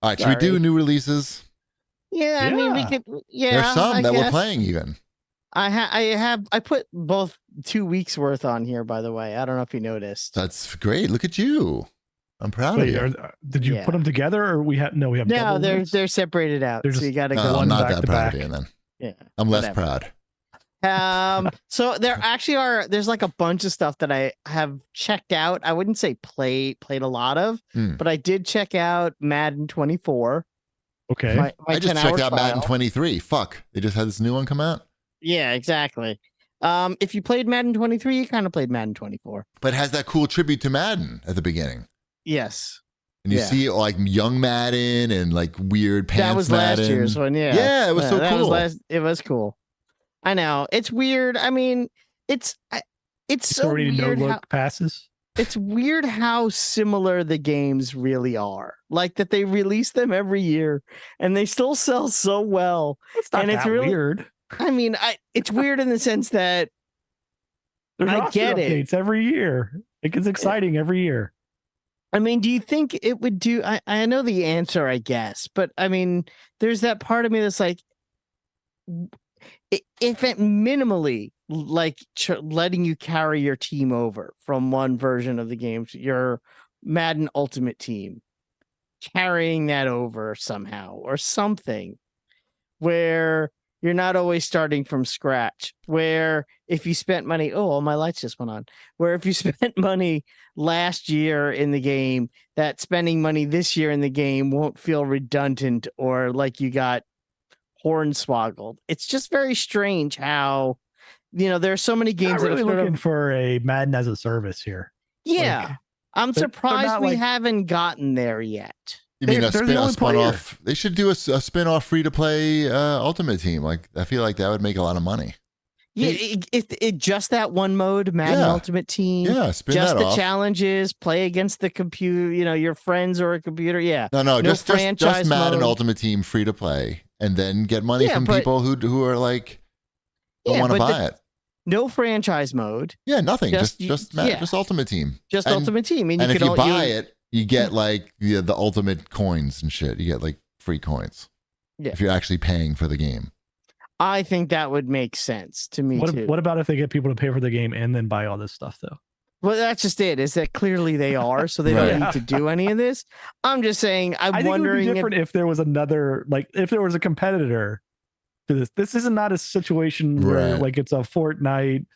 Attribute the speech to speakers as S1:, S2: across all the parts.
S1: All right, should we do new releases?
S2: Yeah, I mean, we could. Yeah,
S1: there's some that we're playing even.
S2: I put both 2 weeks worth on here, by the way. I don't know if you noticed.
S1: That's great. Look at you. I'm proud of you.
S3: Did you put them together, or we have? No, we have.
S2: No, they're separated out. So you got to go.
S1: I'm not that proud of you then.
S2: Yeah,
S1: I'm less proud.
S2: So there actually there's like a bunch of stuff that I have checked out. I wouldn't say played a lot of, but I did check out Madden 24.
S3: Okay.
S2: My
S1: I just checked out Madden 23. Fuck. They just had this new one come out.
S2: Yeah, exactly. If you played Madden 23, you kind of played Madden 24.
S1: But it has that cool tribute to Madden at the beginning.
S2: Yes.
S1: And you see like young Madden and like weird pants.
S2: That was
S1: Madden.
S2: Last year's one, yeah.
S1: Yeah, it was so cool.
S2: It was cool. I know. It's weird. I mean, it's so weird.
S3: No-look passes.
S2: It's weird how similar the games really are. Like that they release them every year and they still sell so well.
S3: It's not that really weird.
S2: I mean, it's weird in the sense that I get it.
S3: Updates every year. It gets exciting every year.
S2: I mean, do you think it would do? I know the answer, I guess, but I mean, there's that part of me that's like, if it minimally like letting you carry your team over from one version of the game to your Madden Ultimate Team, carrying that over somehow or something where you're not always starting from scratch, where if you spent money, oh, my lights just went on, where if you spent money last year in the game, that spending money this year in the game won't feel redundant or like you got hornswoggled. It's just very strange how, there are so many games
S3: that are looking for a Madden as a service here.
S2: Yeah.
S3: Like,
S2: I'm surprised we haven't gotten there yet.
S1: You mean a spin-off? They should do a spin-off free-to-play Ultimate Team. Like, I feel like that would make a lot of money.
S2: Yeah, it just that one mode, Madden Ultimate Team.
S1: Yeah, spin
S2: just
S1: that
S2: the
S1: off.
S2: Challenges, play against the computer. Your friends or a computer. Yeah.
S1: No, just Madden Ultimate Team free-to-play, and then get money from people who are like don't want to buy it.
S2: No franchise mode.
S1: Yeah, nothing. Just Ultimate Team.
S2: Just Ultimate Team.
S1: And if you buy it, you get like the ultimate coins and shit. You get like free coins. Yeah. If you're actually paying for the game.
S2: I think that would make sense to me too.
S3: What about if they get people to pay for the game and then buy all this stuff though?
S2: Well, that's just it. Is that clearly they are, so they don't need to do any of this. I'm just saying. I'm wondering.
S3: It would be different if there was another, like if there was a competitor to this. This is not a situation where like it's a Fortnite,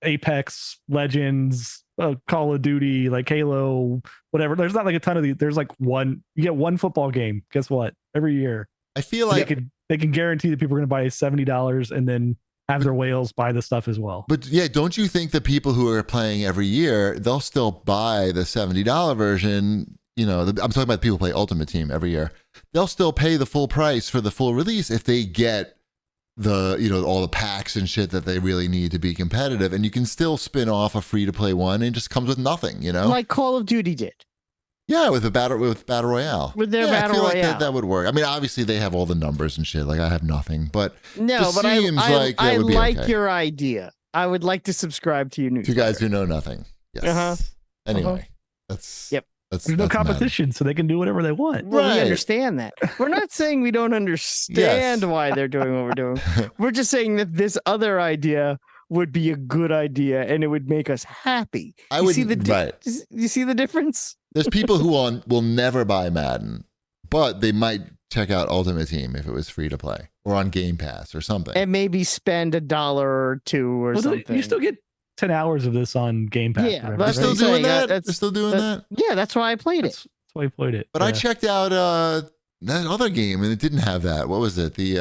S3: Apex Legends, Call of Duty, like Halo, whatever. There's not like a ton of these. There's like one. You get one football game. Guess what? Every year.
S1: I feel like
S3: they can guarantee that people are going to buy $70 and then have their whales buy the stuff as well.
S1: But yeah, don't you think the people who are playing every year, they'll still buy the $70 version? I'm talking about people who play Ultimate Team every year. They'll still pay the full price for the full release if they get all the packs and shit that they really need to be competitive. And you can still spin off a free-to-play one and it just comes with nothing, Like
S2: Call of Duty did.
S1: Yeah, with Battle Royale.
S2: With their Battle Royale.
S1: I feel like that would work. I mean, obviously they have all the numbers and shit. Like I have nothing, but
S2: I like your idea. I would like to subscribe to your news.
S1: You guys who know nothing. Yes. Anyway, that's
S3: there's no competition, so they can do whatever they want.
S2: Well, we understand that. We're not saying we don't understand why they're doing what we're doing. We're just saying that this other idea would be a good idea and it would make us happy. You see the difference?
S1: There's people who will never buy Madden, but they might check out Ultimate Team if it was free to play or on Game Pass or something.
S2: And maybe spend $1 or $2 or something.
S3: You still get 10 hours of this on Game Pass.
S2: Yeah,
S1: they're still doing that. They're still doing that.
S2: Yeah, that's why I played it.
S3: That's why I played it.
S1: But I checked out that other game and it didn't have that. What was it? The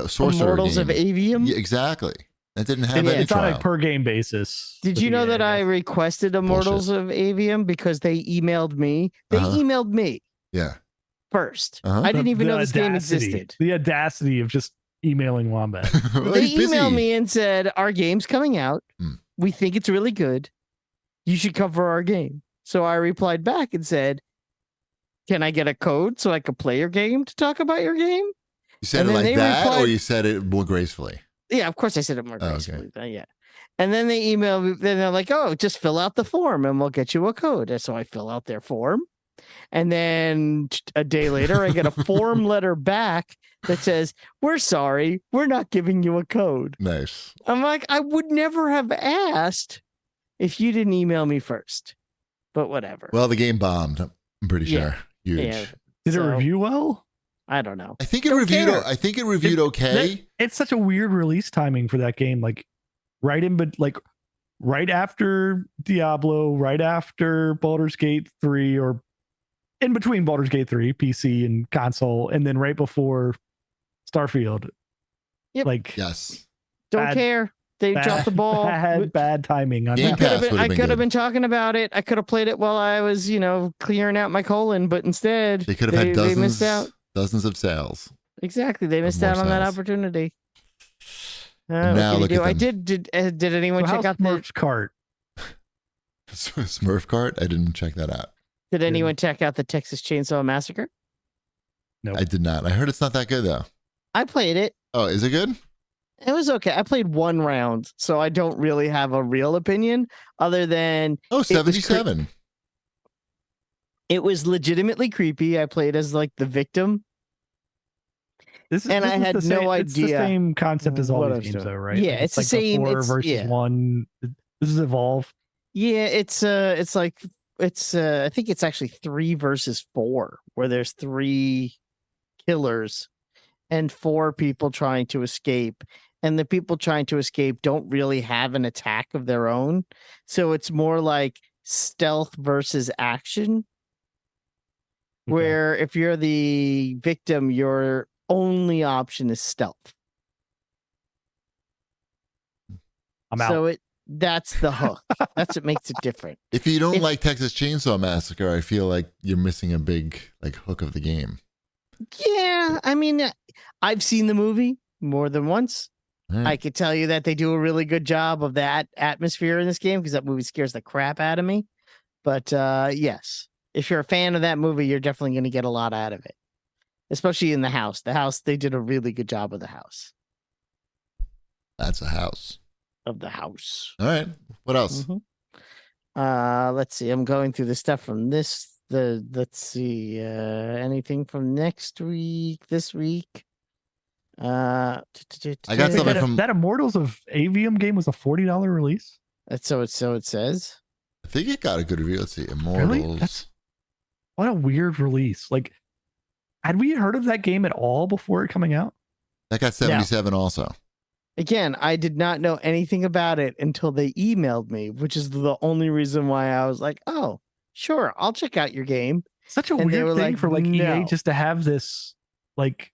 S1: Sorcerer
S2: Immortals
S1: game.
S2: of Avium?
S1: Yeah, exactly. It didn't have any
S3: It's on a per game basis.
S2: Did you know that I requested Immortals of Avium because they emailed me? They emailed me.
S1: Yeah.
S2: First. I didn't even know this game existed.
S3: The audacity of just emailing Wombat.
S2: They emailed me and said, our game's coming out. We think it's really good. You should cover our game. So I replied back and said, can I get a code so I could play your game to talk about your game?
S1: You said it like that or you said it more gracefully?
S2: Yeah, of course I said it more gracefully. Okay. Yeah. And then they email me, then they're like, oh, just fill out the form and we'll get you a code. And so I fill out their form. And then a day later, I get a form letter back that says, "We're sorry, we're not giving you a code."
S1: Nice.
S2: I'm like, I would never have asked if you didn't email me first, but whatever.
S1: Well, the game bombed. I'm pretty
S2: Yeah.
S1: sure. Huge.
S2: Yeah.
S3: Did it
S2: So-
S3: review well?
S2: I don't know.
S1: I think it
S2: Don't
S1: reviewed.
S2: care.
S1: I think it reviewed okay.
S3: It's such a weird release timing for that game. Like right after Diablo, right after Baldur's Gate 3, or in between Baldur's Gate 3, PC and console, and then right before Starfield.
S2: Yep.
S3: Like,
S1: Yes.
S2: Don't
S3: Bad-
S2: care. They dropped the ball.
S3: Bad timing on
S1: Game
S3: that.
S1: Pass would've
S2: I
S1: been
S2: could have
S1: good.
S2: been talking about it. I could have played it while I was, clearing out my colon, but instead
S1: They could have had
S2: they missed out.
S1: dozens of sales.
S2: Exactly. They missed
S1: more
S2: out on that
S1: sales.
S2: opportunity.
S1: And now
S2: what can you
S1: look
S2: do?
S1: at them.
S2: Did anyone
S3: So
S2: check
S3: how's
S2: out the
S3: Smurf's cart?
S1: Smurf cart. I didn't check that out.
S2: Did anyone check out the Texas Chainsaw Massacre?
S3: Nope.
S1: I did not. I heard it's not that good though.
S2: I played it.
S1: Oh, is it good?
S2: It was okay. I played one round, so I don't really have a real opinion other than
S1: Oh,
S2: was cre-
S1: 77.
S2: it was legitimately creepy. I played as like the victim. And I had no
S3: It's the
S2: idea
S3: same concept as all
S2: what I
S3: these
S2: was
S3: games,
S2: doing.
S3: though, right?
S2: Yeah,
S3: Like,
S2: it's the
S3: like
S2: same-
S3: 4
S2: it's-
S3: versus
S2: yeah.
S3: 1. This is Evolve.
S2: Yeah, it's I think it's actually 3 versus 4, where there's 3 killers and 4 people trying to escape. And the people trying to escape don't really have an attack of their own. So it's more like stealth versus action.
S3: Okay.
S2: Where if you're the victim, your only option is stealth.
S3: I'm out.
S2: So that's the hook. That's what makes it different.
S1: If you don't
S2: If-
S1: like Texas Chainsaw Massacre, I feel like you're missing a big hook of the game.
S2: Yeah, I mean, I've seen the movie more than once.
S1: All right.
S2: I could tell you that they do a really good job of that atmosphere in this game because that movie scares the crap out of me. But yes, if you're a fan of that movie, you're definitely going to get a lot out of it, especially in the house. The house, they did a really good job of the house.
S1: That's a house.
S2: Of the house.
S1: All right. What else?
S2: Mhm. Let's see. I'm going through the stuff from let's see. Anything from next week, this week.
S1: I got
S3: Wait,
S1: something
S3: that,
S1: from-
S3: that Immortals of Avium game was a $40 release.
S2: That's so it says.
S1: I think it got a good review. Let's see.
S3: Really?
S1: Immortals.
S3: What a weird release. Like, had we heard of that game at all before it coming out?
S1: That got 77 also.
S2: Again, I did not know anything about it until they emailed me, which is the only reason why I was like, "Oh, sure, I'll check out your game."
S3: Such a
S2: And they
S3: weird
S2: were
S3: thing
S2: like,
S3: for like
S2: "No."
S3: EA just to have this like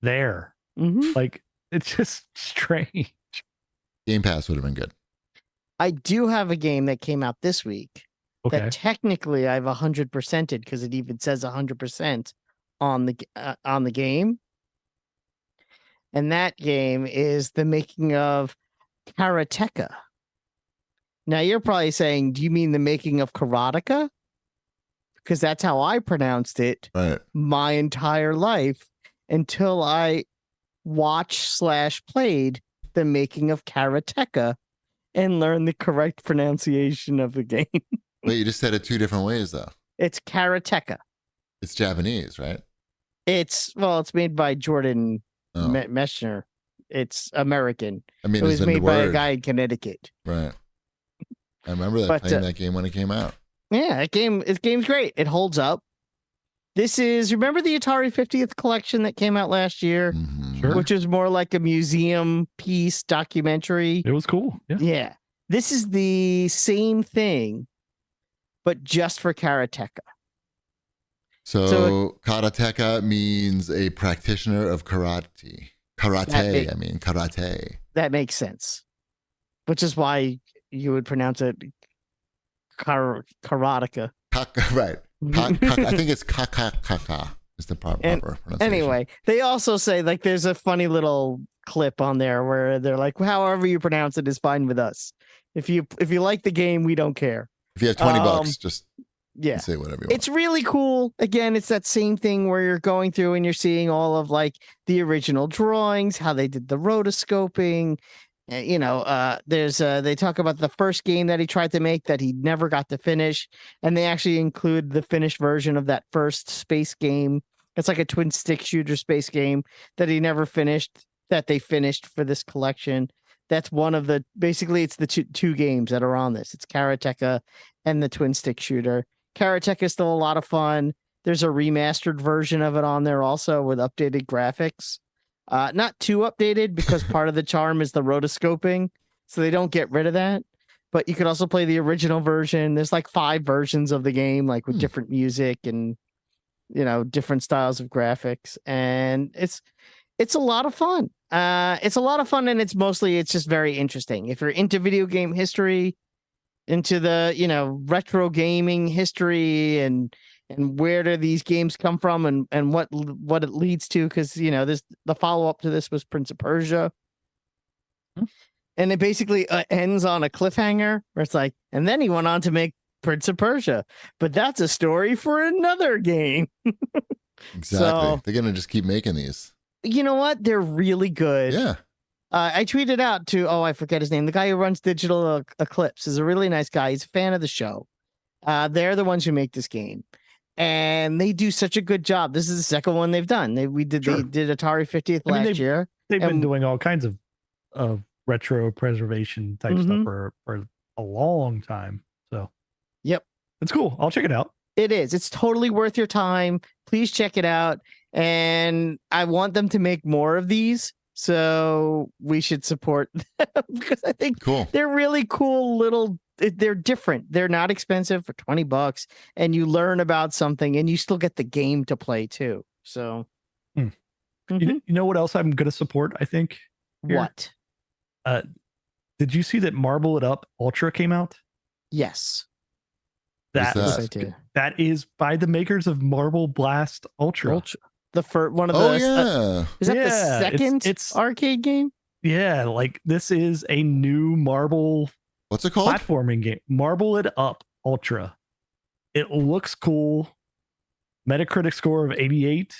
S3: there.
S2: Mm-hmm.
S3: Like, it's just strange.
S1: Game Pass would have been good.
S2: I do have a game that came out this week
S3: Okay.
S2: that technically I've 100%ed because it even says 100% on the game. And that game is the making of Karateka. Now you're probably saying, do you mean the making of Karateka? Because that's how I pronounced it
S1: Right.
S2: my entire life until I watched/played the making of Karateka and learned the correct pronunciation of the game.
S1: Wait, you just said it 2 different ways though.
S2: It's Karateka.
S1: It's Japanese, right?
S2: It's made by Jordan
S1: Oh.
S2: Meshner. It's American.
S1: I mean,
S2: It
S1: it's
S2: was
S1: been
S2: made
S1: the
S2: by a
S1: word.
S2: guy in Connecticut.
S1: Right. I remember that
S2: But,
S1: playing that game when it came out.
S2: Yeah, this game's great. It holds up. This is, remember the Atari 50th collection that came out last year,
S1: Mhm.
S3: Sure.
S2: which is more like a museum piece documentary.
S3: It was cool. Yeah.
S2: Yeah. This is the same thing, but just for Karateka.
S1: So karateka means a practitioner of karate. Karate.
S2: That makes sense. Which is why you would pronounce it Karateka.
S1: Right. I think it's kaka is the proper pronunciation.
S2: Anyway, they also say like there's a funny little clip on there where they're like, however you pronounce it is fine with us. If you like the game, we don't care.
S1: If you have 20 bucks, just
S2: Yeah.
S1: say whatever you want.
S2: It's really cool. Again, it's that same thing where you're going through and you're seeing all of like the original drawings, how they did the rotoscoping, There's they talk about the first game that he tried to make that he never got to finish, and they actually include the finished version of that first space game. It's like a twin stick shooter space game that he never finished, that they finished for this collection. That's one of the, basically it's the two games that are on this. It's Karateka and the twin stick shooter. Karateka is still a lot of fun. There's a remastered version of it on there also with updated graphics. Not too updated because part of the charm is the rotoscoping, so they don't get rid of that. But you could also play the original version. There's like 5 versions of the game, like with different music and different styles of graphics, and it's a lot of fun. It's a lot of fun, and it's just very interesting. If you're into video game history, into the retro gaming history, and where do these games come from, and what it leads to, because this, the follow-up to this was Prince of Persia, and it basically ends on a cliffhanger where it's like, and then he went on to make Prince of Persia, but that's a story for another game.
S1: Exactly.
S2: So,
S1: they're gonna just keep making these.
S2: You know what? They're really good.
S1: Yeah.
S2: I tweeted out to, I forget his name. The guy who runs Digital Eclipse is a really nice guy. He's a fan of the show. They're the ones who make this game, and they do such a good job. This is the second one they've done. They did Atari 50th last year.
S3: They've been doing all kinds of retro preservation type stuff for a long time. So,
S2: yep,
S3: it's cool. I'll check it out.
S2: It is. It's totally worth your time. Please check it out. And I want them to make more of these, so we should support them because I think they're really cool little. They're different. They're not expensive for $20, and you learn about something, and you still get the game to play too. So,
S3: you know what else I'm going to support? I think. Here?
S2: What?
S3: Did you see that Marble It Up Ultra came out?
S2: Yes.
S3: That is by the makers of Marble Blast Ultra.
S2: The first one of the. Is that the second
S3: it's
S2: arcade game?
S3: Yeah, like this is a new Marble.
S1: What's it called?
S3: Platforming game. Marble It Up Ultra. It looks cool. Metacritic score of 88.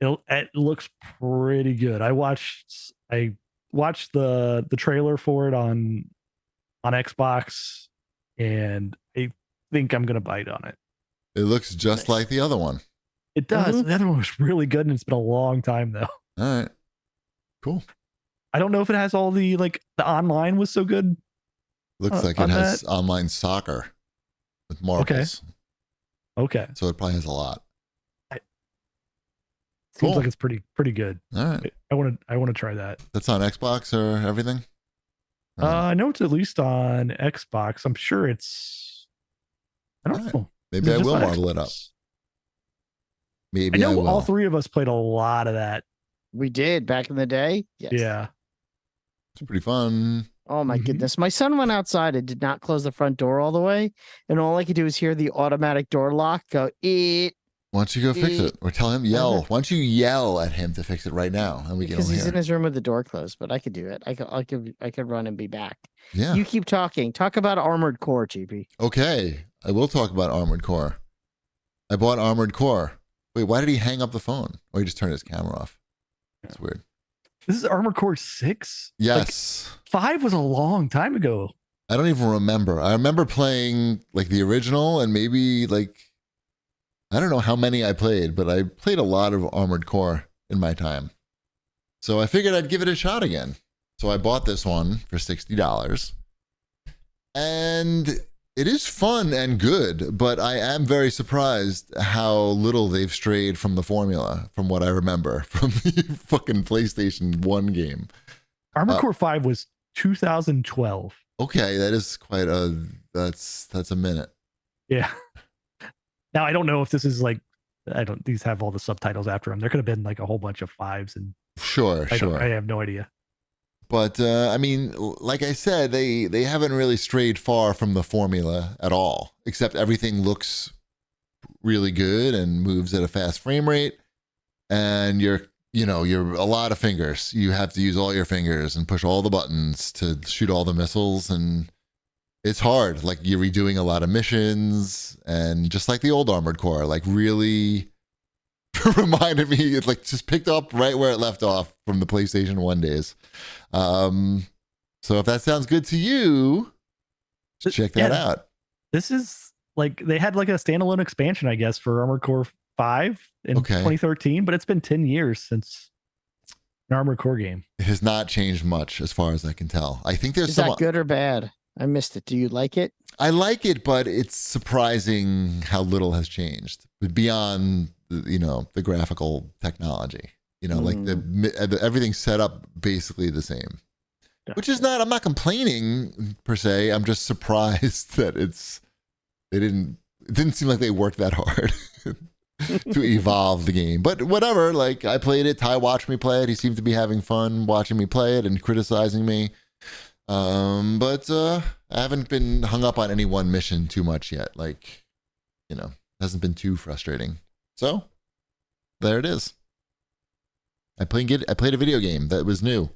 S3: It looks pretty good. I watched the trailer for it on Xbox, and I think I'm gonna bite on it.
S1: It looks just like the other one.
S3: It does. The other one was really good, and it's been a long time though.
S1: All right, cool.
S3: I don't know if it has all the the online was so good.
S1: Looks like it has online soccer with marbles.
S3: Okay.
S1: So it probably has a lot.
S3: Seems like it's pretty good.
S1: All right.
S3: I want to try that.
S1: That's on Xbox or everything?
S3: I know it's at least on Xbox. I'm sure it's. I don't know.
S1: Maybe I will marble it up. Maybe
S3: I know all 3 of us played a lot of that.
S2: We did back in the day. Yes.
S3: Yeah.
S1: It's pretty fun.
S2: Oh my goodness. My son went outside and did not close the front door all the way. And all I could do is hear the automatic door lock go, Why
S1: don't you go fix it? Or tell him, yell. Why don't you yell at him to fix it right now? And we can
S2: Because he's in his room with the door closed, but I could do it. I could run and be back.
S1: Yeah.
S2: You keep talking. Talk about Armored Core, GP.
S1: Okay. I will talk about Armored Core. I bought Armored Core. Wait, why did he hang up the phone? Or he just turned his camera off? That's weird.
S3: This is Armored Core 6?
S1: Yes.
S3: 5 was a long time ago.
S1: I don't even remember. I remember playing the original and maybe I don't know how many I played, but I played a lot of Armored Core in my time. So I figured I'd give it a shot again. So I bought this one for $60. And it is fun and good, but I am very surprised how little they've strayed from the formula, from what I remember from the fucking PlayStation 1 game.
S3: Armored Core 5 was 2012.
S1: Okay, that is quite that's a minute.
S3: Yeah. Now I don't know if this is these have all the subtitles after them. There could have been a whole bunch of 5s and
S1: sure.
S3: I have no idea.
S1: But I mean, like I said, they haven't really strayed far from the formula at all, except everything looks really good and moves at a fast frame rate. And you're a lot of fingers. You have to use all your fingers and push all the buttons to shoot all the missiles. And it's hard. You're redoing a lot of missions, and just like the old Armored Core, really reminded me. It like just picked up right where it left off from the PlayStation 1 days. So if that sounds good to you, check that out.
S3: This is like they had like a standalone expansion, I guess, for Armored Core 5 in 2013, but it's been 10 years since an Armored Core game.
S1: It has not changed much as far as I can tell. I think there's
S2: Is that good or bad? I missed it. Do you like it?
S1: I like it, but it's surprising how little has changed beyond the graphical technology. Like everything's set up basically the same. Gotcha. Which is not, I'm not complaining per se. I'm just surprised that it didn't seem like they worked that hard to evolve the game. But whatever, like I played it, Ty watched me play it. He seemed to be having fun watching me play it and criticizing me. But I haven't been hung up on any one mission too much yet. Like, hasn't been too frustrating. So there it is. I played a video game that was new.